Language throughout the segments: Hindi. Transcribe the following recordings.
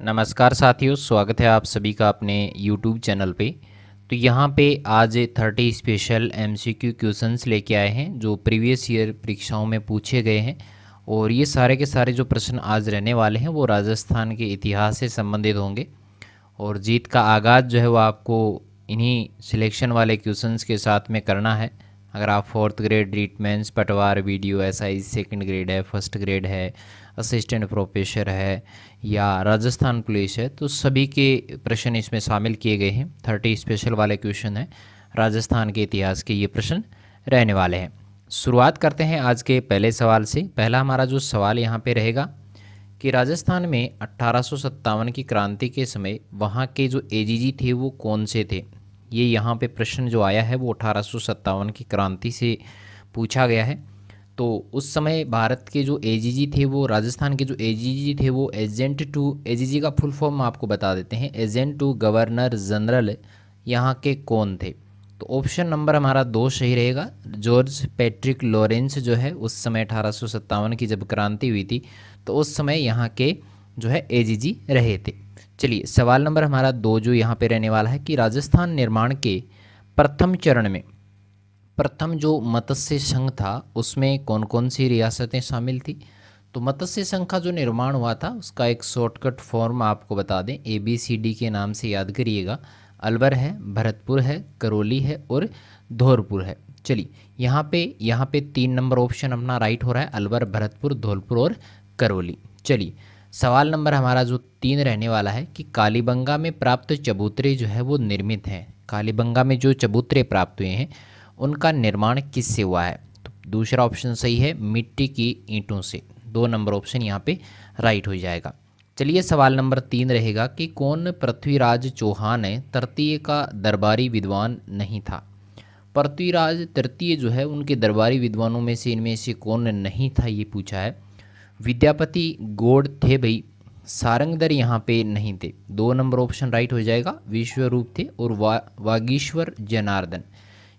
नमस्कार साथियों, स्वागत है आप सभी का अपने YouTube चैनल पे। तो यहाँ पे आज 30 स्पेशल MCQ क्वेश्चंस लेके आए हैं जो प्रीवियस ईयर परीक्षाओं में पूछे गए हैं। और ये सारे के सारे जो प्रश्न आज रहने वाले हैं वो राजस्थान के इतिहास से संबंधित होंगे। और जीत का आगाज़ जो है वो आपको इन्हीं सिलेक्शन वाले क्वेश्चंस के साथ में करना है। अगर आप फोर्थ ग्रेड रीटमेंस पटवार वीडियो SI सेकंड ग्रेड है, फर्स्ट ग्रेड है, असिस्टेंट प्रोफेसर है या राजस्थान पुलिस है, तो सभी के प्रश्न इसमें शामिल किए गए हैं। 30 स्पेशल वाले क्वेश्चन हैं, राजस्थान के इतिहास के ये प्रश्न रहने वाले हैं। शुरुआत करते हैं आज के पहले सवाल से। पहला हमारा जो सवाल यहाँ पे रहेगा कि राजस्थान में 1857 की क्रांति के समय वहाँ के जो एजीजी थे वो कौन से थे। ये यहाँ पे प्रश्न जो आया है वो 1857 की क्रांति से पूछा गया है। तो उस समय भारत के जो एजीजी थे वो, राजस्थान के जो एजीजी थे वो एजेंट टू, एजीजी का फुल फॉर्म आपको बता देते हैं, एजेंट टू गवर्नर जनरल यहाँ के कौन थे। तो ऑप्शन नंबर हमारा 2 सही रहेगा। जॉर्ज पैट्रिक लॉरेंस जो है उस समय 1857 की जब क्रांति हुई थी तो उस समय यहाँ के जो है एजीजी रहे थे। चलिए सवाल नंबर हमारा 2 जो यहाँ पे रहने वाला है कि राजस्थान निर्माण के प्रथम चरण में प्रथम जो मत्स्य संघ था उसमें कौन कौन सी रियासतें शामिल थी। तो मत्स्य संघ का जो निर्माण हुआ था उसका एक शॉर्टकट फॉर्म आपको बता दें, ABCD के नाम से याद करिएगा। अलवर है, भरतपुर है, करौली है और धौलपुर है। चलिए यहाँ पे 3 नंबर ऑप्शन अपना राइट हो रहा है, अलवर, भरतपुर, धौलपुर और करौली। चलिए सवाल नंबर हमारा जो 3 रहने वाला है कि कालीबंगा में प्राप्त चबूतरे जो है वो निर्मित हैं। कालीबंगा में जो चबूतरे प्राप्त हुए हैं उनका निर्माण किससे हुआ है। तो दूसरा ऑप्शन सही है, मिट्टी की ईंटों से। 2 नंबर ऑप्शन यहाँ पे राइट हो जाएगा। चलिए सवाल नंबर 3 रहेगा कि कौन पृथ्वीराज चौहान तृतीय का दरबारी विद्वान नहीं था। पृथ्वीराज तृतीय जो है उनके दरबारी विद्वानों में से इनमें से कौन नहीं था, ये पूछा है। विद्यापति गौड़ थे भाई, सारंगधर यहाँ पे नहीं थे। 2 नंबर ऑप्शन राइट हो जाएगा। विश्वरूप थे और वागीश्वर जनार्दन,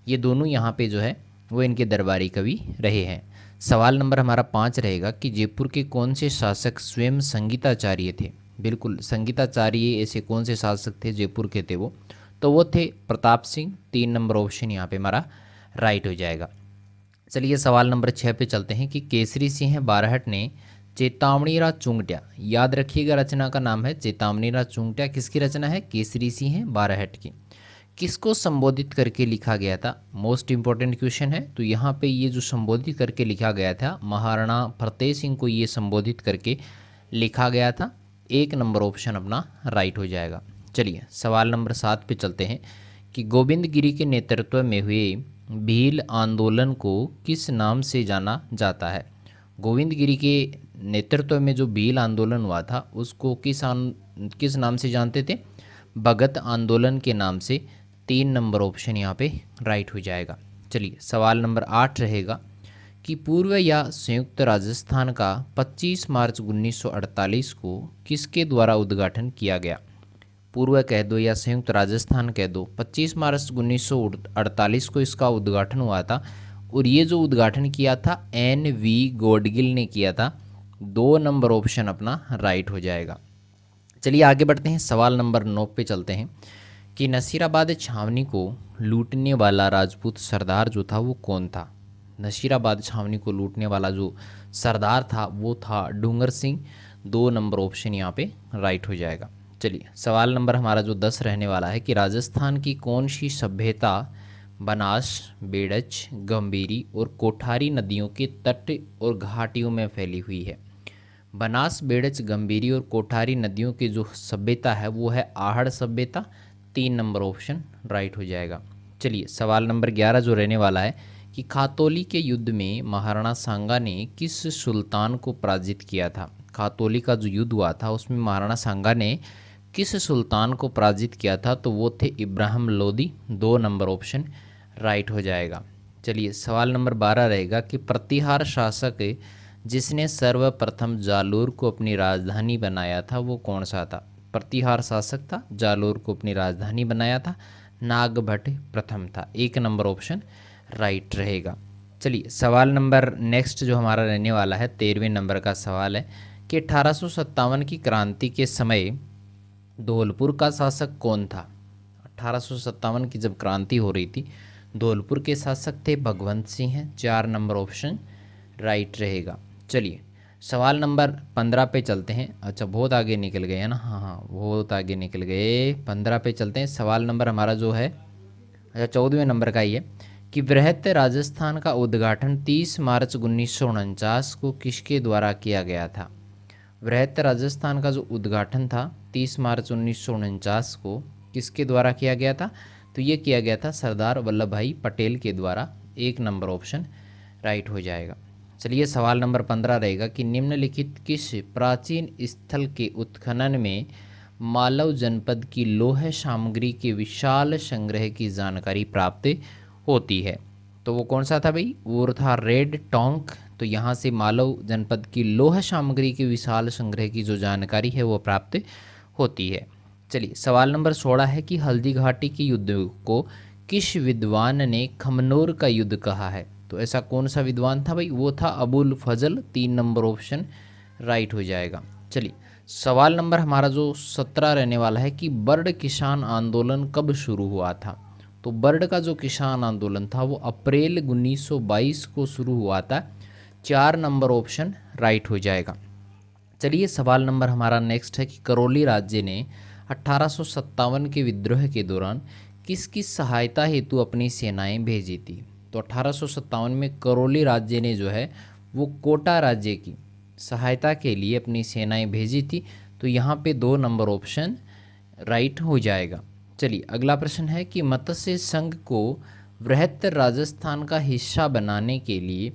ये दोनों यहाँ पे जो है वो इनके दरबारी कवि रहे हैं। सवाल नंबर हमारा 5 रहेगा कि जयपुर के कौन से शासक स्वयं संगीताचार्य थे। बिल्कुल, संगीताचार्य ऐसे कौन से शासक थे जयपुर के थे वो, तो वो थे प्रताप सिंह। 3 नंबर ऑप्शन यहाँ पे हमारा राइट हो जाएगा। चलिए सवाल नंबर 6 पे चलते हैं कि केसरी सिंह बारहट ने चेतावनीरा चुंगट्या, याद रखिएगा रचना का नाम है चेतावनीरा चुंगट्या। किसकी रचना है? केसरी सिंह बारहट की। किसको संबोधित करके लिखा गया था? मोस्ट इंपॉर्टेंट क्वेश्चन है। तो यहाँ पे ये जो संबोधित करके लिखा गया था, महाराणा फतेह सिंह को ये संबोधित करके लिखा गया था। 1 नंबर ऑप्शन अपना राइट हो जाएगा। चलिए सवाल नंबर 7 पे चलते हैं कि गोविंद गिरी के नेतृत्व में हुए भील आंदोलन को किस नाम से जाना जाता है। गोविंद गिरी के नेतृत्व में जो भील आंदोलन हुआ था उसको किस नाम से जानते थे? भगत आंदोलन के नाम से। 3 नंबर ऑप्शन यहाँ पे राइट हो जाएगा। चलिए सवाल नंबर 8 रहेगा कि पूर्व या संयुक्त राजस्थान का 25 मार्च 1948 को किसके द्वारा उद्घाटन किया गया। पूर्व कह दो या संयुक्त राजस्थान कह दो, 25 मार्च 1948 को इसका उद्घाटन हुआ था और ये जो उद्घाटन किया था NV गॉडगिल ने किया था। 2 नंबर ऑप्शन अपना राइट हो जाएगा। चलिए आगे बढ़ते हैं, सवाल नंबर 9 पे चलते हैं कि नसीराबाद छावनी को लूटने वाला राजपूत सरदार जो था वो कौन था। नसीराबाद छावनी को लूटने वाला जो सरदार था वो था डूंगर सिंह। 2 नंबर ऑप्शन यहाँ पे राइट हो जाएगा। चलिए सवाल नंबर हमारा जो 10 रहने वाला है कि राजस्थान की कौन सी सभ्यता बनास, बेड़च, गंभीरी और कोठारी नदियों के तट और घाटियों में फैली हुई है। बनास, बेड़च, गंभीरी और कोठारी नदियों की जो सभ्यता है वो है आहड़ सभ्यता। 3 नंबर ऑप्शन राइट हो जाएगा। चलिए सवाल नंबर 11 जो रहने वाला है कि खातौली के युद्ध में महाराणा सांगा ने किस सुल्तान को पराजित किया था। खातौली का जो युद्ध हुआ था उसमें महाराणा सांगा ने किस सुल्तान को पराजित किया था, तो वो थे Ibrahim Lodi. 2 number option right हो जाएगा। चलिए सवाल नंबर 12 रहेगा कि प्रतिहार शासक जिसने सर्वप्रथम जालोर को अपनी राजधानी बनाया था वो कौन सा था। प्रतिहार शासक था, जालोर को अपनी राजधानी बनाया था, नागभट्ट प्रथम था। 1 नंबर ऑप्शन राइट रहेगा। चलिए सवाल नंबर नेक्स्ट जो हमारा रहने वाला है 13वें नंबर का सवाल है कि 1857 की क्रांति के समय धौलपुर का शासक कौन था। 1857 की जब क्रांति हो रही थी, धौलपुर के शासक थे भगवंत सिंह हैं। 4 नंबर ऑप्शन राइट रहेगा। चलिए सवाल नंबर 15 पे चलते हैं। अच्छा बहुत आगे निकल गए हैं ना, हाँ हाँ बहुत आगे निकल गए। 15 पे चलते हैं। सवाल नंबर हमारा जो है, अच्छा 14वें नंबर का ही है कि बृहत राजस्थान का उद्घाटन 30 मार्च 1949 को किसके द्वारा किया गया था। बृहत राजस्थान का जो उद्घाटन था 30 मार्च 1949 को किसके द्वारा किया गया था, तो ये किया गया था सरदार वल्लभ भाई पटेल के द्वारा। 1 नंबर ऑप्शन राइट हो जाएगा। चलिए सवाल नंबर 15 रहेगा कि निम्नलिखित किस प्राचीन स्थल के उत्खनन में मालव जनपद की लौह सामग्री के विशाल संग्रह की जानकारी प्राप्त होती है। तो वो कौन सा था भाई, वो था रेड टोंक। तो यहाँ से मालव जनपद की लौह सामग्री के विशाल संग्रह की जो जानकारी है वो प्राप्त होती है। चलिए सवाल नंबर 16 है कि हल्दी घाटी के युद्ध को किस विद्वान ने खमनोर का युद्ध कहा है। तो ऐसा कौन सा विद्वान था भाई, वो था अबुल फजल। 3 नंबर ऑप्शन राइट हो जाएगा। चलिए सवाल नंबर हमारा जो 17 रहने वाला है कि बर्ड किसान आंदोलन कब शुरू हुआ था। तो बर्ड का जो किसान आंदोलन था वो अप्रैल 1922 को शुरू हुआ था। 4 नंबर ऑप्शन राइट हो जाएगा। चलिए सवाल नंबर हमारा नेक्स्ट है कि करौली राज्य ने 1857 के विद्रोह के दौरान किसकी सहायता हेतु अपनी सेनाएं भेजी थी। तो 1857 में करौली राज्य ने जो है वो कोटा राज्य की सहायता के लिए अपनी सेनाएं भेजी थी। तो यहाँ पे 2 नंबर ऑप्शन राइट हो जाएगा। चलिए अगला प्रश्न है कि मत्स्य संघ को बृहत राजस्थान का हिस्सा बनाने के लिए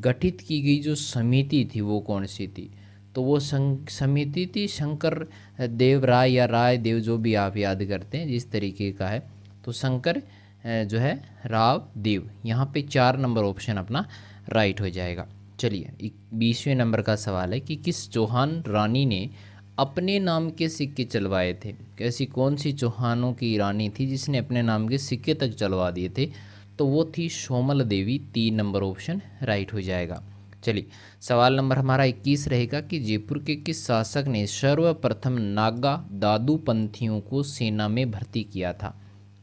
गठित की गई जो समिति थी वो कौन सी थी। तो वो समिति थी शंकर देव राय या राय देव, जो भी आप याद करते हैं जिस तरीके का है। तो शंकर जो है राव देव। यहाँ पे 4 नंबर ऑप्शन अपना राइट हो जाएगा। चलिए 20वें नंबर का सवाल है कि किस चौहान रानी ने अपने नाम के सिक्के चलवाए थे। कैसी कौन सी चौहानों की रानी थी जिसने अपने नाम के सिक्के तक चलवा दिए थे। तो वो थी सोमल देवी। 3 नंबर ऑप्शन राइट हो जाएगा। चलिए सवाल नंबर हमारा 21 रहेगा कि जयपुर के किस शासक ने सर्वप्रथम नागा दादू पंथियों को सेना में भर्ती किया था।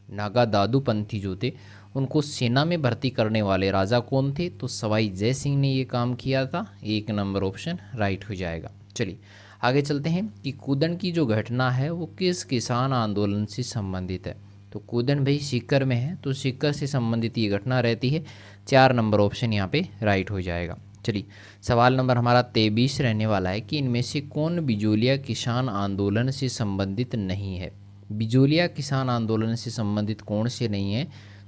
नागा दादू पंथी जो थे उनको सेना में भर्ती करने वाले राजा कौन थे। तो सवाई जय सिंह ने ये काम किया था। 1 नंबर ऑप्शन राइट हो जाएगा। चलिए आगे चलते हैं कि कूदन की जो घटना है वो किस किसान आंदोलन से संबंधित है। तो कूदन भाई सीकर में है, तो सीकर से संबंधित ये घटना रहती है। 4 नंबर ऑप्शन यहाँ पे राइट हो जाएगा। चलिए सवाल नंबर हमारा 23 रहने वाला है कि इनमें से कौन बिजोलिया किसान आंदोलन से संबंधित नहीं है। बिजोलिया किसान आंदोलन से संबंधित कौन से नहीं है।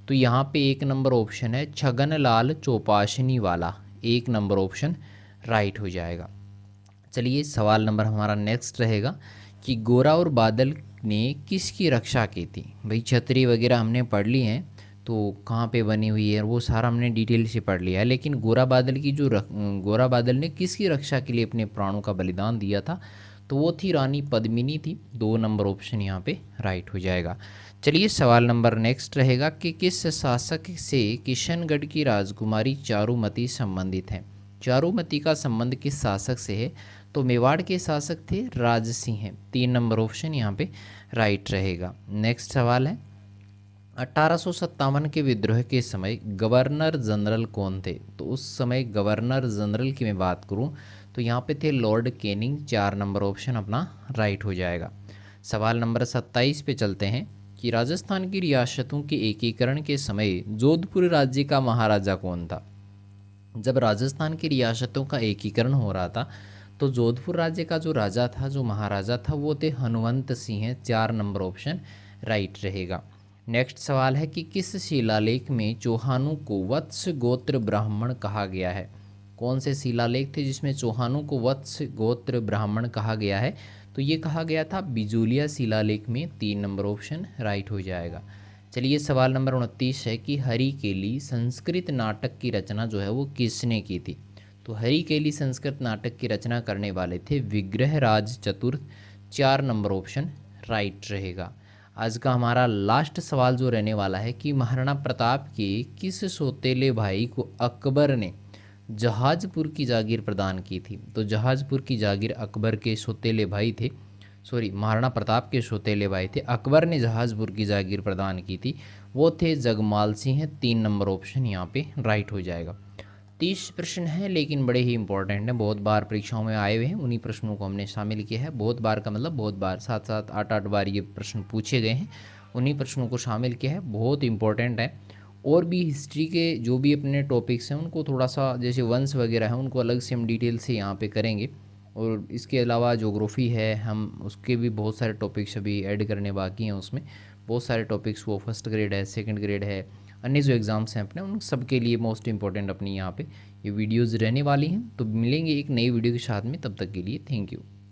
तो यहाँ पे 1 नंबर ऑप्शन है छगनलाल चौपाशनी वाला। 1 नंबर ऑप्शन राइट हो जाएगा। चलिए सवाल नंबर हमारा नेक्स्ट रहेगा कि गोरा और बादल ने किसकी रक्षा की थी। भाई छतरी वगैरह हमने पढ़ ली हैं, तो कहाँ पे बनी हुई है वो सारा हमने डिटेल से पढ़ लिया है। लेकिन गोरा बादल की जो गोरा बादल ने किसकी रक्षा के लिए अपने प्राणों का बलिदान दिया था, तो वो थी रानी पद्मिनी थी। 2 नंबर ऑप्शन यहाँ पे राइट हो जाएगा। चलिए सवाल नंबर नेक्स्ट रहेगा कि किस शासक से किशनगढ़ की राजकुमारी चारुमती संबंधित है। चारुमती का संबंध किस शासक से है। तो मेवाड़ के शासक थे राज सिंह हैं। 3 नंबर ऑप्शन यहाँ पे राइट रहेगा। नेक्स्ट सवाल है 1857 के विद्रोह के समय गवर्नर जनरल कौन थे। तो उस समय गवर्नर जनरल की मैं बात करूं तो यहाँ पे थे लॉर्ड कैनिंग। 4 नंबर ऑप्शन अपना राइट हो जाएगा। सवाल नंबर 27 पे चलते हैं कि राजस्थान की रियासतों के एकीकरण के समय जोधपुर राज्य का महाराजा कौन था। जब राजस्थान की रियासतों का एकीकरण हो रहा था तो जोधपुर राज्य का जो राजा था, जो महाराजा था, वो थे हनुमंत सिंह हैं। 4 नंबर ऑप्शन राइट रहेगा। नेक्स्ट सवाल है कि किस शिलालेख में चौहानों को वत्स गोत्र ब्राह्मण कहा गया है। कौन से शिलालेख थे जिसमें चौहानों को वत्स गोत्र ब्राह्मण कहा गया है। तो ये कहा गया था बिजोलिया शिलालेख में। 3 नंबर ऑप्शन राइट हो जाएगा। चलिए सवाल नंबर 29 है कि हरिकेली संस्कृत नाटक की रचना जो है वो किसने की थी। तो हरिकेली संस्कृत नाटक की रचना करने वाले थे विग्रहराज चतुर्थ। 4 नंबर ऑप्शन राइट रहेगा। आज का हमारा लास्ट सवाल जो रहने वाला है कि महाराणा प्रताप के किस सौतेले भाई को अकबर ने जहाजपुर की जागीर प्रदान की थी? तो जहाजपुर की जागीर अकबर के सौतेले भाई थे, सॉरी महाराणा प्रताप के सौतेले भाई थे, अकबर ने जहाजपुर की जागीर प्रदान की थी, वो थे जगमाल सिंह। 3 नंबर ऑप्शन यहाँ पे राइट हो जाएगा। 30 प्रश्न हैं लेकिन बड़े ही इंपॉर्टेंट हैं, बहुत बार परीक्षाओं में आए हुए हैं, उन्हीं प्रश्नों को हमने शामिल किया है। बहुत बार का मतलब बहुत बार, 7-7 8-8 बार ये प्रश्न पूछे गए हैं, उन्हीं प्रश्नों को शामिल किया है, बहुत इंपॉर्टेंट है। और भी हिस्ट्री के जो भी अपने टॉपिक्स हैं उनको थोड़ा सा, जैसे वंश वगैरह हैं, उनको अलग से हम डिटेल से यहाँ पे करेंगे। और इसके अलावा ज्योग्राफी है, हम उसके भी बहुत सारे टॉपिक्स अभी ऐड करने बाकी हैं उसमें, बहुत सारे टॉपिक्स, वो फर्स्ट ग्रेड है, सेकंड ग्रेड है, अन्य जो एग्ज़ाम्स हैं अपने, उन सब के लिए मोस्ट इंपॉर्टेंट अपनी यहाँ पे ये वीडियोज़ रहने वाली हैं। तो मिलेंगे एक नई वीडियो के साथ में, तब तक के लिए थैंक यू।